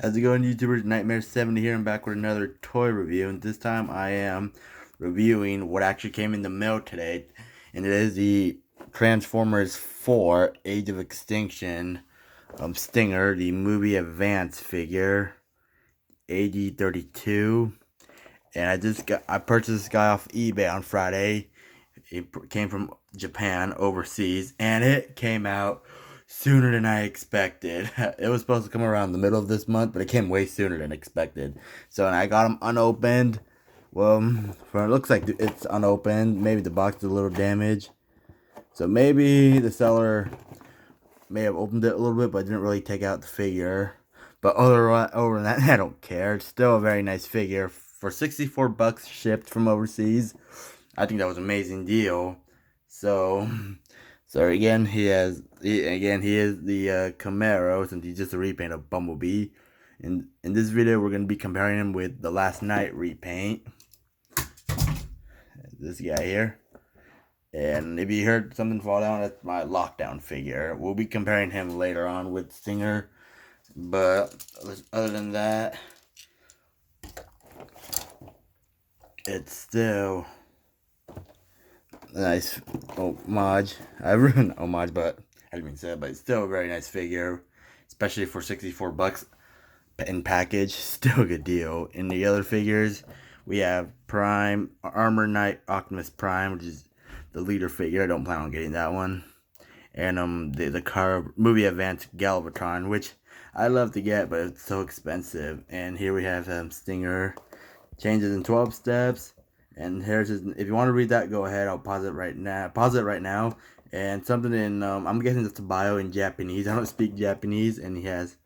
How's it going, YouTubers? Nightmare70 here. I'm back with another toy review, and this time I am reviewing what actually came in the mail today, and it is the Transformers 4 Age of Extinction Stinger, the movie advance figure, AD32, and I purchased this guy off eBay on Friday. It came from Japan, overseas, and it came out sooner than I expected. It was supposed to come around the middle of this month, but it came way sooner than expected. So, and I got them unopened. Well, it looks like it's unopened. Maybe the box is a little damaged. So maybe the seller may have opened it a little bit, but didn't really take out the figure. But over than that, I don't care. It's still a very nice figure. For 64 bucks shipped from overseas, I think that was an amazing deal. So again, he is the Camaro, since he's just a repaint of Bumblebee. In this video, we're gonna be comparing him with the Last Night repaint. This guy here. And if you heard something fall down, that's my lockdown figure. We'll be comparing him later on with Stinger. But other than that, it's still a nice homage. I ruined homage, but I didn't mean to say it, but it's still a very nice figure, especially for 64 bucks in package. Still a good deal. In the other figures, we have Prime, Armor Knight Optimus Prime, which is the leader figure. I don't plan on getting that one. And the car movie advance Galvatron, which I love to get, but it's so expensive. And here we have Stinger. Changes in 12 steps. And here's his, if you want to read that, go ahead. I'll pause it right now. And something in, I'm guessing it's a bio in Japanese. I don't speak Japanese. And he has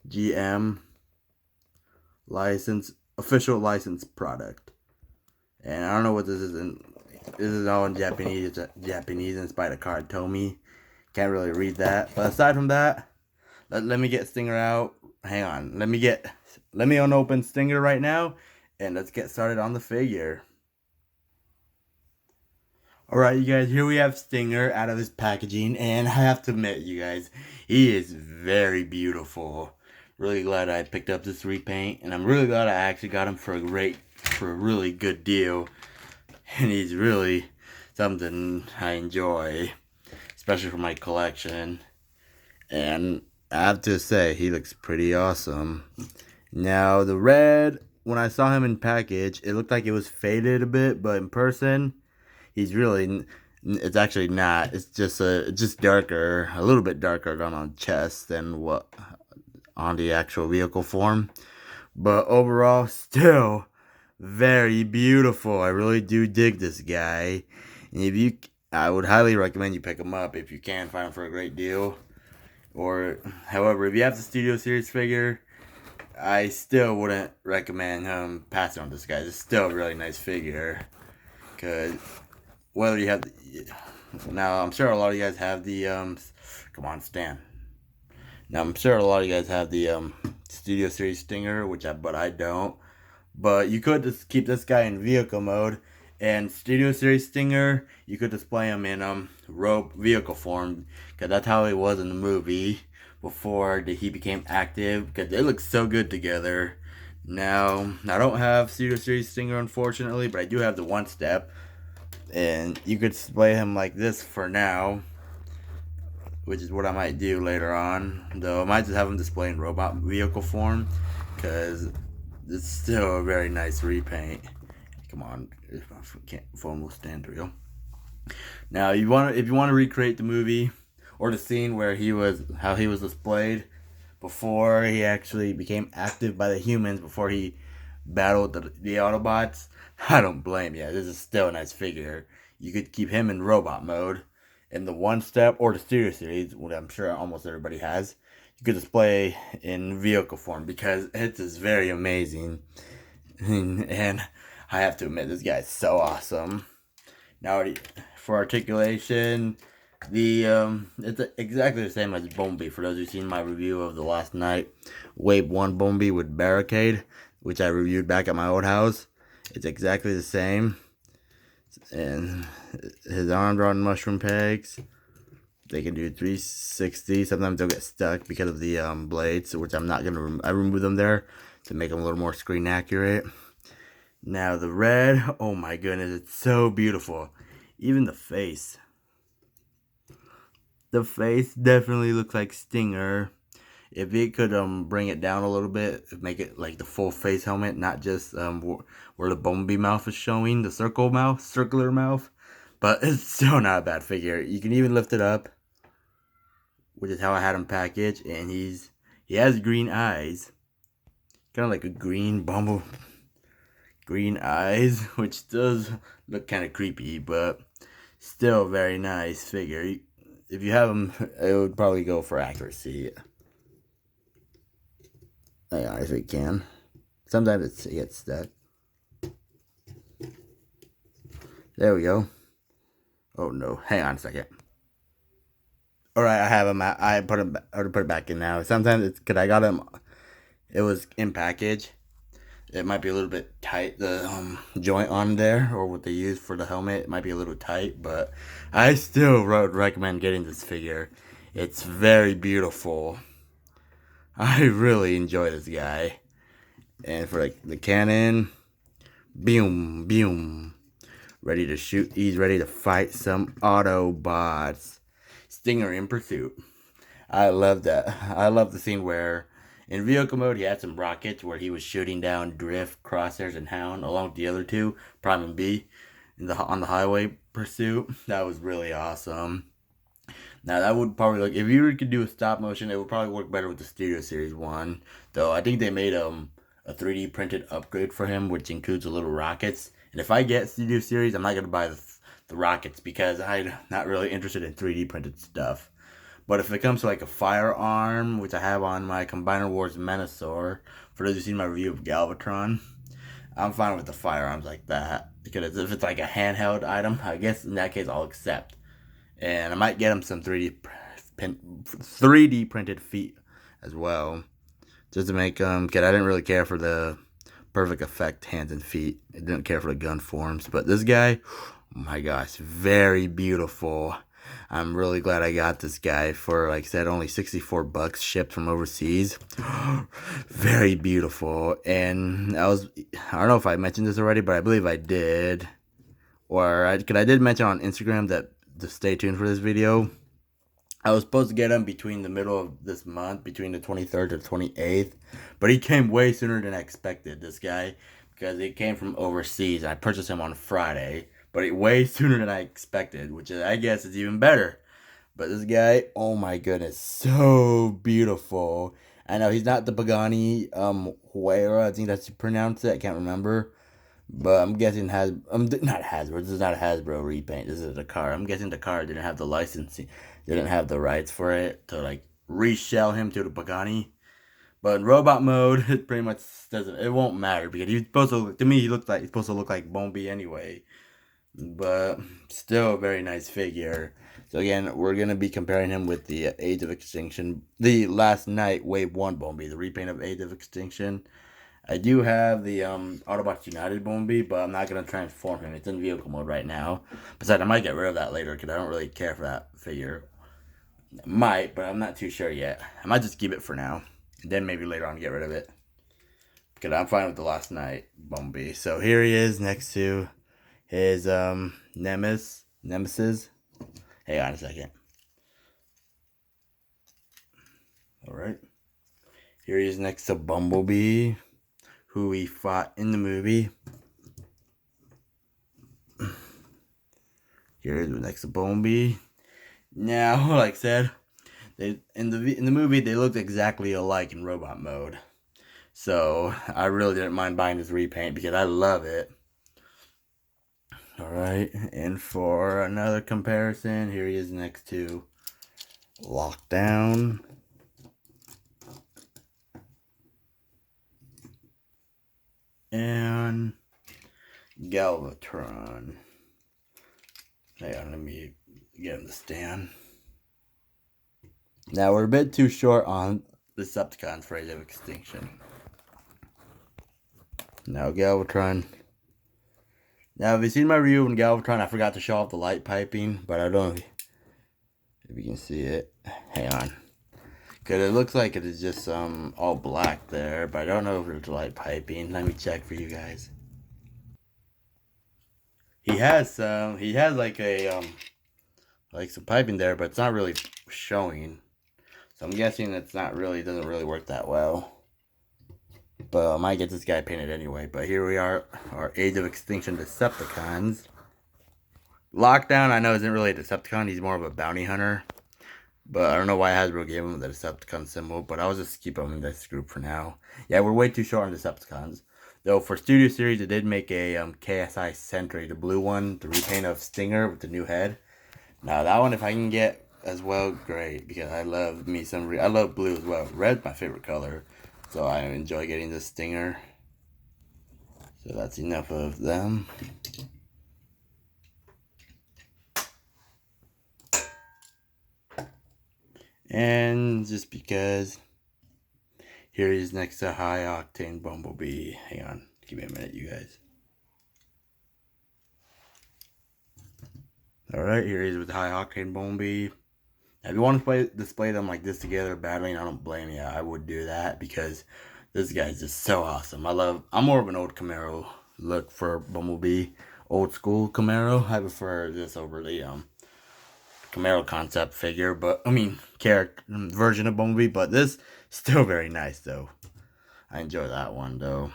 GM license, official license product. And I don't know what this is in. This is all in Japanese. It's Japanese, and it's by Takara Tomy. Can't really read that. But aside from that, let me get Stinger out. Hang on. Let me unopen Stinger right now, and let's get started on the figure. Alright, you guys, here we have Stinger out of his packaging, and I have to admit, you guys, he is very beautiful. Really glad I picked up this repaint, and I'm really glad I actually got him for a really good deal. And he's really something I enjoy, especially for my collection. And I have to say, he looks pretty awesome. Now, the red, when I saw him in package, it looked like it was faded a bit, but in person, it's actually not. It's just darker, a little bit darker on chest than what on the actual vehicle form. But overall, still very beautiful. I really do dig this guy. And I would highly recommend you pick him up if you can find him for a great deal. Or, however, if you have the Studio Series figure, I still wouldn't recommend passing on this guy. It's still a really nice figure. Because whether you have now, I'm sure a lot of you guys have the come on, stand. Now, I'm sure a lot of you guys have the Studio Series Stinger, but I don't. But you could just keep this guy in vehicle mode, and Studio Series Stinger, you could display him in vehicle form, because that's how he was in the movie before he became active, because they look so good together. Now, I don't have Studio Series Stinger, unfortunately, but I do have the one step, and you could display him like this for now, which is what I might do later on, though I might just have him display in robot vehicle form, because it's still a very nice repaint. Come on, if my phone will stand real. Now, if you want to recreate the movie or the scene where how he was displayed before he actually became active by the humans, before he battled the Autobots, I don't blame you. This is still a nice figure. You could keep him in robot mode in the one step or the Studio Series, which I'm sure almost everybody has. You could display in vehicle form, because it is very amazing. And I have to admit, this guy is so awesome. Now, for articulation, it's exactly the same as Bumblebee. For those who've seen my review of the Last Night Wave 1 Bumblebee with Barricade, which I reviewed back at my old house, it's exactly the same. And his arms are on mushroom pegs. They can do 360. Sometimes they'll get stuck because of the blades, which I'm not gonna. I remove them there to make them a little more screen accurate. Now the red, oh my goodness, it's so beautiful. Even the face. The face definitely looks like Stinger. If it could bring it down a little bit, make it like the full face helmet, not just where the Bumblebee mouth is showing, the circular mouth. But it's still not a bad figure. You can even lift it up, which is how I had him packaged, and he has green eyes. Kind of like a green green eyes, which does look kind of creepy, but still very nice figure. If you have him, it would probably go for accuracy. Yeah, if it can. Sometimes it gets stuck. There we go. Oh no, hang on a second. Alright, I have him. I put it back in now. Sometimes it's because I got him. It was in package. It might be a little bit tight, the joint on there, or what they use for the helmet. It might be a little tight, but I still would recommend getting this figure. It's very beautiful. I really enjoy this guy. And for like the cannon, boom, boom, ready to shoot. He's ready to fight some Autobots. Stinger in pursuit. I love that. I love the scene where in vehicle mode he had some rockets where he was shooting down Drift, Crosshairs, and Hound along with the other two, Prime and B, on the highway pursuit. That was really awesome. Now that would probably look, if you could do a stop motion, it would probably work better with the Studio Series 1. Though I think they made a 3D printed upgrade for him, which includes the little rockets. And if I get Studio Series, I'm not going to buy the rockets because I'm not really interested in 3D printed stuff. But if it comes to like a firearm, which I have on my Combiner Wars Menasor, for those who've seen my review of Galvatron, I'm fine with the firearms like that. Because if it's like a handheld item, I guess in that case I'll accept. And I might get him some 3D printed feet as well. Just to make them, because I didn't really care for the perfect effect hands and feet. I didn't care for the gun forms. But this guy, oh my gosh, very beautiful. I'm really glad I got this guy for, like I said, only $64 shipped from overseas. Very beautiful. And I don't know if I mentioned this already, but I believe I did. Because I did mention on Instagram that to stay tuned for this video. I was supposed to get him between the middle of this month, between the 23rd to the 28th. But he came way sooner than I expected, this guy. Because he came from overseas. I purchased him on Friday. But way sooner than I expected, which I guess is even better. But this guy, oh my goodness, so beautiful. I know he's not the Pagani Huayra, I think that's how you pronounce it. I can't remember. But I'm guessing not Hasbro. This is not a Hasbro repaint. This is a Takara. I'm guessing Takara didn't have the licensing, didn't have the rights for it to like reshell him to the Pagani. But in robot mode, it pretty much doesn't. It won't matter because he's supposed to. To me, he's supposed to look like Bumblebee anyway. But still a very nice figure. So again, we're going to be comparing him with the Age of Extinction, the Last Night Wave 1 Bumblebee, the repaint of Age of Extinction. I do have the Autobots United Bumblebee, but I'm not going to transform him. It's in vehicle mode right now. Besides, I might get rid of that later because I don't really care for that figure. Might, but I'm not too sure yet. I might just keep it for now. And then maybe later on get rid of it. Because I'm fine with the Last Night Bumblebee. So here he is next to his nemesis. Hang on a second. Alright. Here he is next to Bumblebee, who he fought in the movie. Here he is next to Bumblebee. Now, like I said, in the movie they looked exactly alike in robot mode. So I really didn't mind buying this repaint because I love it. Alright, and for another comparison, here he is next to Lockdown. And Galvatron. Hang on, let me get him to stand. Now, we're a bit too short on the Decepticons for Age of Extinction. Now, Galvatron. Now, if you've seen my review on Galvatron, I forgot to show off the light piping, but I don't know. If you can see it. Hang on. Because it looks like it is just all black there, but I don't know if it's light piping. Let me check for you guys. He has like a like some piping there, but it's not really showing. So I'm guessing it's not really, doesn't really work that well. But I might get this guy painted anyway. But here we are, our Age of Extinction Decepticons. Lockdown, I know, isn't really a Decepticon. He's more of a bounty hunter. But I don't know why Hasbro gave him the Decepticon symbol. But I'll just keep him in this group for now. Yeah, we're way too short on Decepticons. Though for Studio Series, it did make a KSI Sentry, the blue one, the repaint of Stinger with the new head. Now that one, if I can get as well, great, because I love I love blue as well. Red's my favorite color, so I enjoy getting the Stinger. So that's enough of them. And just because here he is next to High Octane Bumblebee. Hang on, give me a minute, you guys. Alright, here he is with the High Octane Bumblebee. If you want to display them like this together battling, I don't blame you. I would do that because this guy's just so awesome. I'm more of an old Camaro look for Bumblebee. Old school Camaro. I prefer this over the Camaro concept figure, but I mean character version of Bumblebee, but this still very nice though. I enjoy that one though.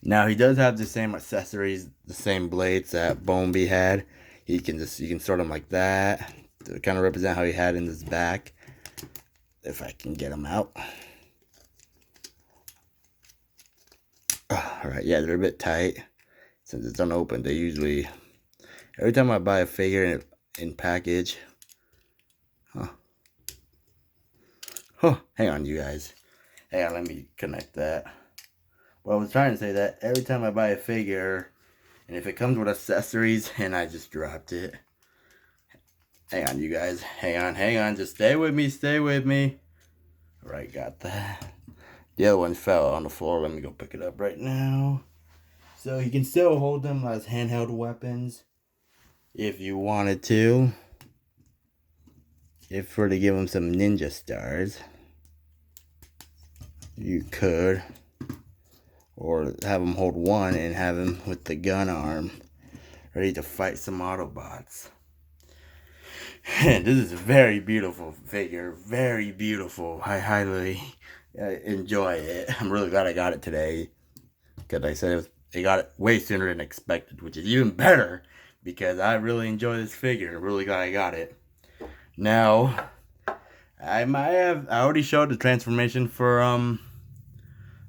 Now he does have the same accessories, the same blades that Bumblebee had. You can sort them like that to kind of represent how he had in his back. If I can get them out. Alright, yeah, they're a bit tight. Since it's unopened, they usually... Every time I buy a figure in package... hang on, you guys. Hang on, let me connect that. Well, I was trying to say that every time I buy a figure, and if it comes with accessories, and I just dropped it. Hang on, you guys. Hang on. Just stay with me. Alright, got that. The other one fell on the floor. Let me go pick it up right now. So you can still hold them as handheld weapons if you wanted to. If we're to give them some ninja stars, you could. Or have them hold one and have them with the gun arm ready to fight some Autobots. And this is a very beautiful figure. Very beautiful. I highly enjoy it. I'm really glad I got it today. Because I said I got it way sooner than expected. Which is even better. Because I really enjoy this figure. I'm really glad I got it. Now, I already showed the transformation for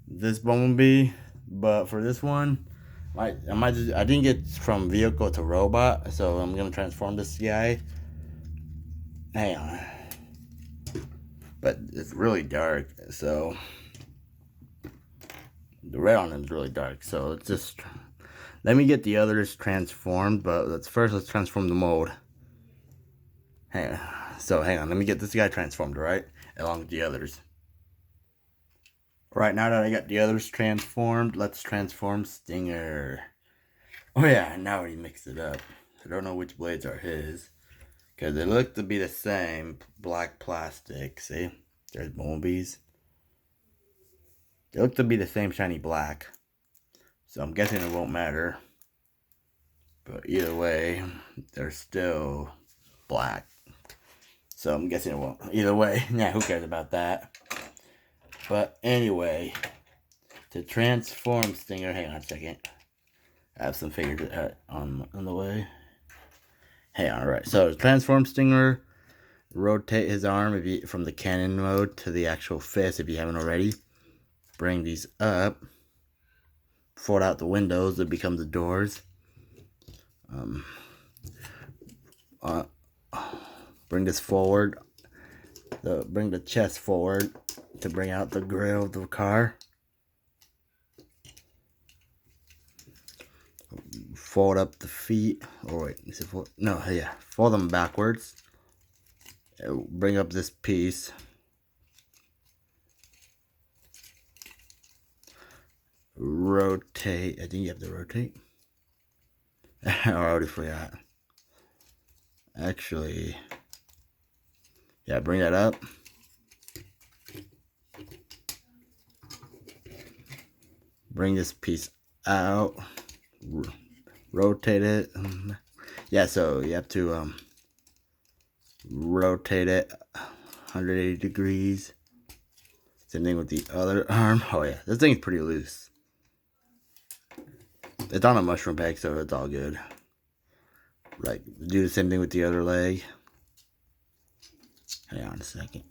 this Bumblebee. But for this one, I didn't get from vehicle to robot. So I'm going to transform this guy. Hang on. But it's really dark, so the red on him is really dark, so let's just let me get the others transformed, but let's transform the mold. Hang on, let me get this guy transformed, alright? Along with the others. Right, now that I got the others transformed, let's transform Stinger. Oh yeah, now he mixed it up. I don't know which blades are his. Because they look to be the same black plastic. See? There's Bumblebees. They look to be the same shiny black. So I'm guessing it won't matter. But either way, they're still black. So I'm guessing it won't. Either way, yeah, who cares about that? But anyway, to transform Stinger, hang on a second. I have some figures on the way. Hang on, alright. So transform Stinger, rotate his arm from the cannon mode to the actual fist if you haven't already. Bring these up. Fold out the windows to become the doors. Bring this forward. Bring the chest forward to bring out the grill of the car. Fold up the feet. Oh wait, is it fold? No, yeah. Fold them backwards. Bring up this piece. Rotate. I think you have to rotate. I already forgot. Actually, Yeah, bring that up. Bring this piece out. Rotate it. Yeah, so you have to rotate it 180 degrees. Same thing with the other arm. Oh yeah, this thing's pretty loose. It's on a mushroom peg, so it's all good. Like, do the same thing with the other leg. Hang on a second.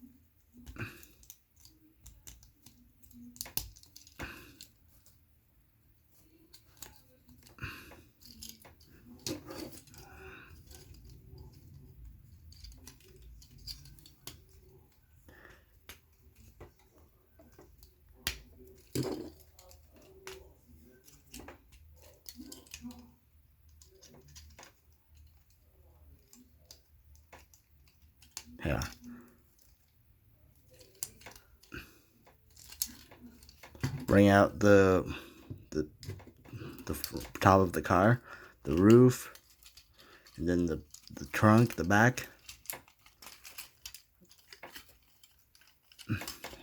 Yeah. Bring out the top of the car, the roof, and then the trunk, the back.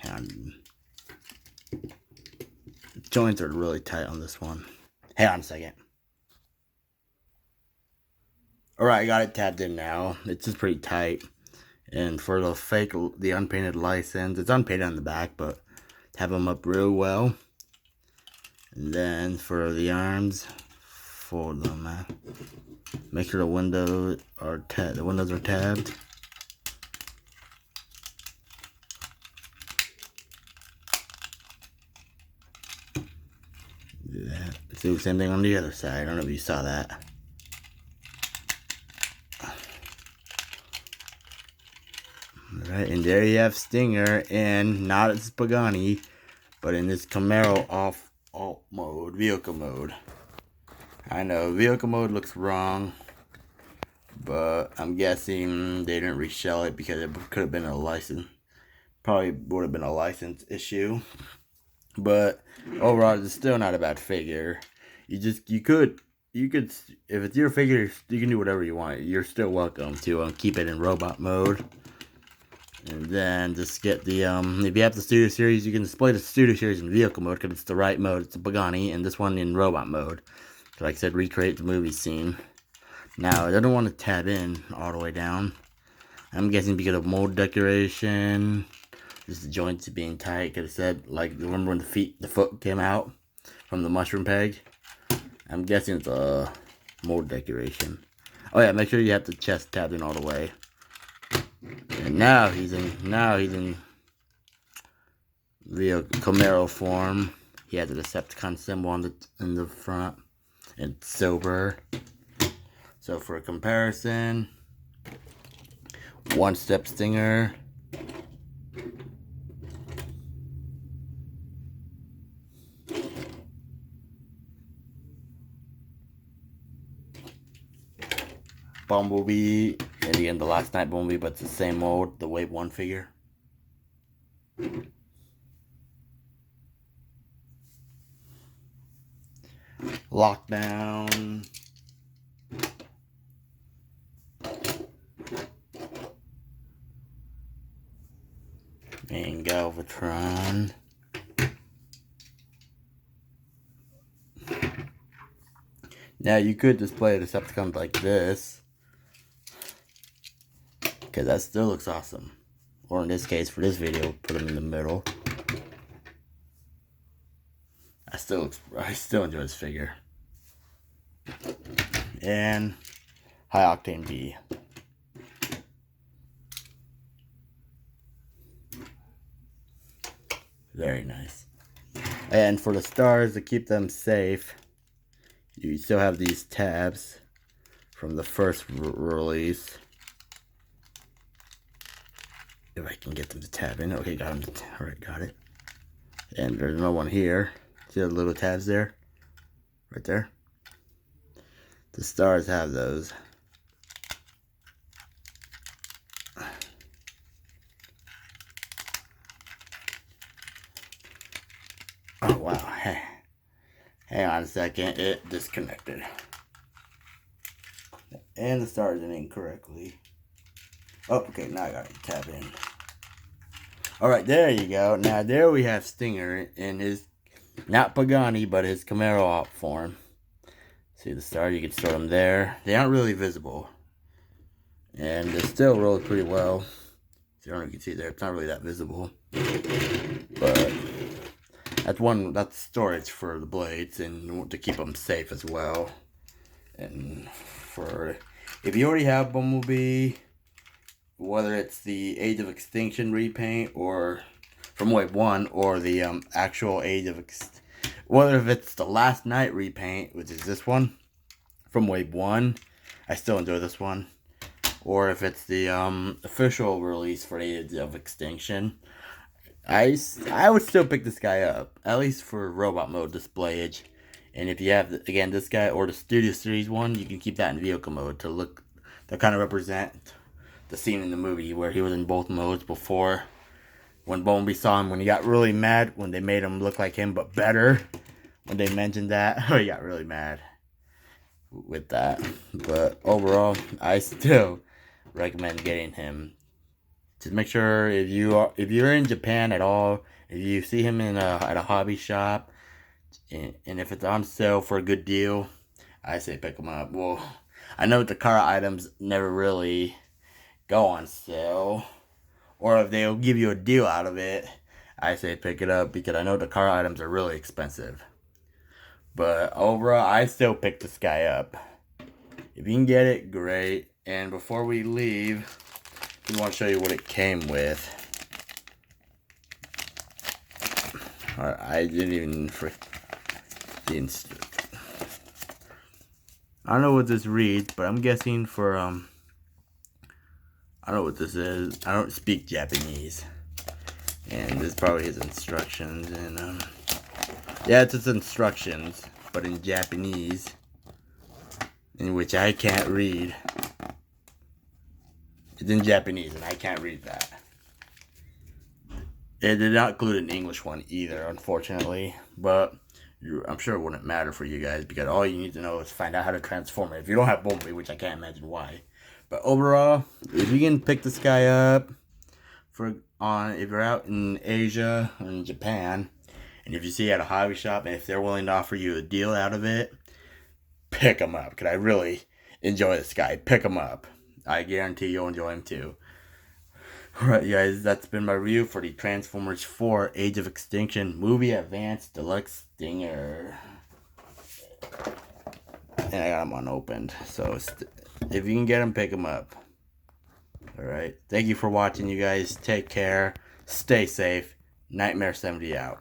And joints are really tight on this one. Hang on a second. Alright, I got it tabbed in now. It's just pretty tight. And for the unpainted license, it's unpainted on the back, but tab them up real well. And then for the arms, fold them. Make sure the windows are tabbed. Do that. Let's do the same thing on the other side. I don't know if you saw that. Alright, and there you have Stinger, and not its Pagani, but in this Camaro alt mode, vehicle mode. I know, vehicle mode looks wrong, but I'm guessing they didn't reshell it because it could have been a license. Probably would have been a license issue. But overall, it's still not a bad figure. You could, if it's your figure, you can do whatever you want. You're still welcome to keep it in robot mode. And then just get the, if you have the Studio Series, you can display the Studio Series in vehicle mode because it's the right mode. It's a Pagani, and this one in robot mode. So like I said, recreate the movie scene. Now, I don't want to tab in all the way down. I'm guessing because of mold decoration, just the joints being tight. Because it said, like, remember when the foot came out from the mushroom peg? I'm guessing it's a mold decoration. Oh yeah, make sure you have the chest tabbed in all the way. And now he's in the Camaro form. He has a Decepticon symbol in the front. And silver. So for a comparison, One Step Stinger. Bumblebee, and again the Last Night Bumblebee, but it's the same mold, the Wave 1 figure. Lockdown. And Galvatron. Now you could display the Decepticons like this, because that still looks awesome. Or in this case, for this video, put them in the middle. I still enjoy this figure. And High Octane B. Very nice. And for the stars, to keep them safe, you still have these tabs from the first release. If I can get them to tab in. Okay, got them. Alright, got it. And there's no one here. See the little tabs there? Right there. The stars have those. Oh wow. Hey. Hang on a second. It disconnected. And the stars are incorrectly. Oh, okay, now I gotta tap in. Alright, there you go. Now there we have Stinger in his, not Pagani, but his Camaro op form. See the star, you can store them there. They aren't really visible. And they still roll pretty well. I don't know if you can see there, it's not really that visible. But that's storage for the blades and to keep them safe as well. And for, if you already have Bumblebee, whether it's the Age of Extinction repaint or from Wave 1 or the actual Age of whether if it's the Last Night repaint, which is this one from Wave 1, I still enjoy this one, or if it's the official release for Age of Extinction, I would still pick this guy up, at least for robot mode display age. And if you have, again, this guy or the Studio Series one, you can keep that in vehicle mode to kind of represent the scene in the movie where he was in both modes before. When Bumblebee saw him, when he got really mad, when they made him look like him but better, when they mentioned that, he got really mad with that. But overall, I still recommend getting him. Just make sure if you're in Japan at all, if you see him at a hobby shop, and if it's on sale for a good deal, I say pick him up. Well, I know Takara items never really go on sale, or if they'll give you a deal out of it, I say pick it up because I know Takara items are really expensive. But overall, I still pick this guy up. If you can get it, great. And before we leave, I want to show you what it came with. Alright, I didn't even I don't know what this reads, but I'm guessing for I don't know what this is. I don't speak Japanese, and this is probably his instructions. And yeah, it's his instructions, but in Japanese, in which I can't read. It's in Japanese, and I can't read that. It did not include an English one either, unfortunately. But I'm sure it wouldn't matter for you guys because all you need to know is find out how to transform it. If you don't have Bumblebee, which I can't imagine why. But overall, if you can pick this guy up if you're out in Asia or in Japan, and if you see it at a hobby shop, and if they're willing to offer you a deal out of it, pick him up. Because I really enjoy this guy. Pick him up. I guarantee you'll enjoy him too. Alright guys, that's been my review for the Transformers 4 Age of Extinction Movie Advanced Deluxe Stinger. And I got them unopened, so if you can get them, pick them up. Alright, thank you for watching, you guys. Take care, stay safe. Nightmare 70 out.